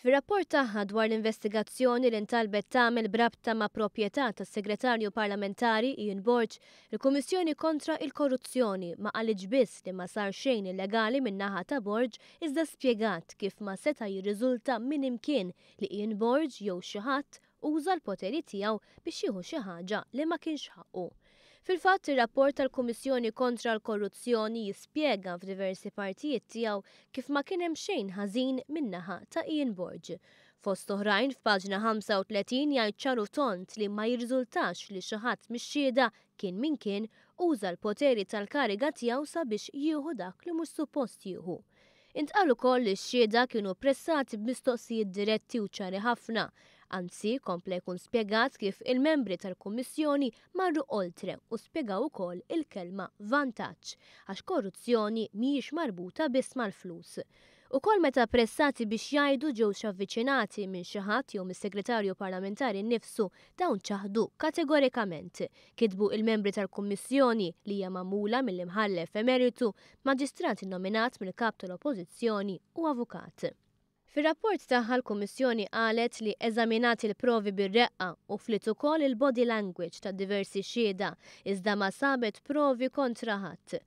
Fir-rapport tagħha dwar l-investigazzjoni li ntalbet tagħmel brabta ma' proprjetà tas-Segretarju Parlamentari Ian Borg, il-Kummissjoni kontra il-Korruzzjoni ma qalitx biss li ma sar xejn illegali min-naħa ta' Borg iżda spjegat kif ma seta' jirriżulta minn imkien li Ian Borg jew xi ħadd uża l-poteri tiegħu biex jieħu xi ħaġa li ma kienx ħaqqu. Fil-fatt, ir-rapport tal-Kummissjoni kontra l-Korruzzjoni jispjega f'diversi partijiet tiegħu kif ma kien hemm xejn ħażin min-naħa ta' Ian Borg. Fost oħrajn f'paġna 35 jgħid ċaru tont li ma jirriżultax li xi ħadd mix-xhieda kien min kien uża l-poteri tal-kariga tiegħu sabiex jieħu dak li mhux suppost jieħu. Intqal ukoll li x-xhieda kienu pressati b'mistoqsijiet diretti u ċari ħafna. Anzi, kompla jkun spjegat kif il-membri tal-Kummissjoni marru oltre u spjegaw ukoll il-kelma vantaġġ għax korruzzjoni mhijiex marbuta biss mal-flus. Ukoll meta pressati biex jgħidu ġew avviċinati minn xi ħadd jew mis-Segretarju Parlamentari nnifsu dawn ċaħdu kategorikament. Kitbu il-membri tal-Kummissjoni li hija magħmula mill-imħallef emeritu, maġistrat innominat mill-kap tal-Oppożizzjoni u avukat. Fir-rapport tagħha l-Kummissjoni qalet li eżaminat il-provi bir-reqqa u flit ukoll il-body language ta' diversi xhieda iżda ma sabet provi kontra ħadd.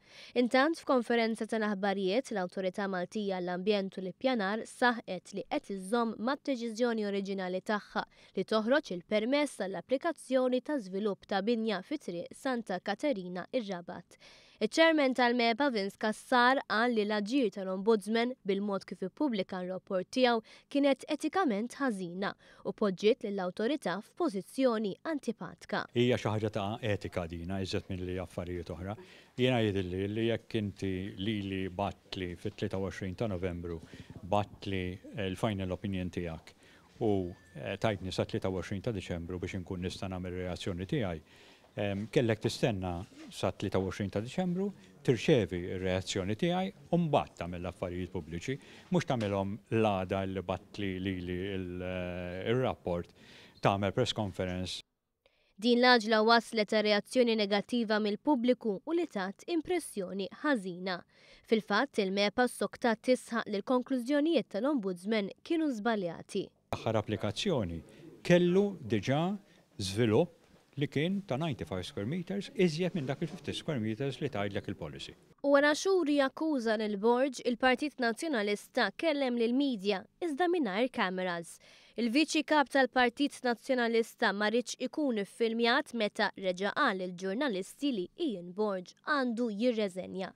Intant f'konferenza tal-aħbarijiet l-Awtorità Maltija għall-Ambjent u l-Ippjanar saħqet li qed iżomm mat-deċiżjoni oriġinali tagħha li toħroġ il-permess tal-applikazzjoni ta' żvilupp ta' binja fi-triq Santa Caterina ir-Rabat. Iċ-Chairman tal-MEPA Vince Cassar qal li l-aġir tal-Ombudsman bil-mod kif ippubblika r-rapport tiegħu kienet etikament ħażina u poġġiet lill-awtorità f'pożizzjoni antipatika. Hija xi ħaġa ta' etika dina iżjed milli affarijiet oħra. Jiena jgħidilli li jekk inti lili battli fit-23 ta' Novembru battli l-final opinion tiegħek u tajtni sa 23 ta' Diċembru biex inkun nista' nagħmel reazzjoni tiegħi. Kellek tistenna sa 23 ta' Diċembru, tirċevi r-reazzjoni tiegħi u mbagħad tagħmel affarijiet pubbliċi, mhux tagħmilhom l-għada li battli lili il-rapport tagħmel press conference. Din l-għaġla waslet reazzjoni negattiva mill-pubbliku u li tat impressjoni ħażina. Fil-fatt il-MEPA soktat tisħaq li l-konklużjonijiet tal-Ombudsman kienu żbaljati. Aħħar applikazzjoni kellu diġà żvilupp li kien ta' 95 square meters iżjed minn dak il-50 square meters li tgħidlek il-policy. U wara xhur jakkuża lil Borg il-Partit Nazzjonalista kellem lill-medja iżda mingħajr cameras. Il-Viċi Kap tal-Partit Nazzjonalista ma rridx ikun iffilmjat meta reġa' qal il-ġurnalisti li Ian Borg għandu jirreżenja.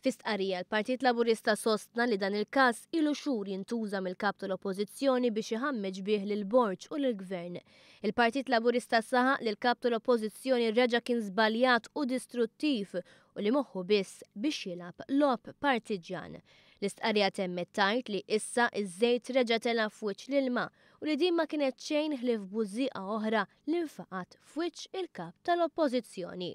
F'istqarrija l-Partit Laburista sostna li dan il-każ ilu xhur jintuża mill-kap tal-Oppożizzjoni biex iħammeġ bih lil Borg u lill-Gvern. Il-Partit Laburista saħaq li l-kap tal-Oppożizzjoni reġa' kien żbaljat u distruttiv u li moħħu biss biex jilab logħob partiġjan. L-istqarrija temmet tgħid li issa iż-żejt reġa' tela f'wiċċ l-ilma u li din ma kienet xejn ħlief bużieqa oħra li nfaqat f'wiċċ il-kap tal-Oppożizzjoni.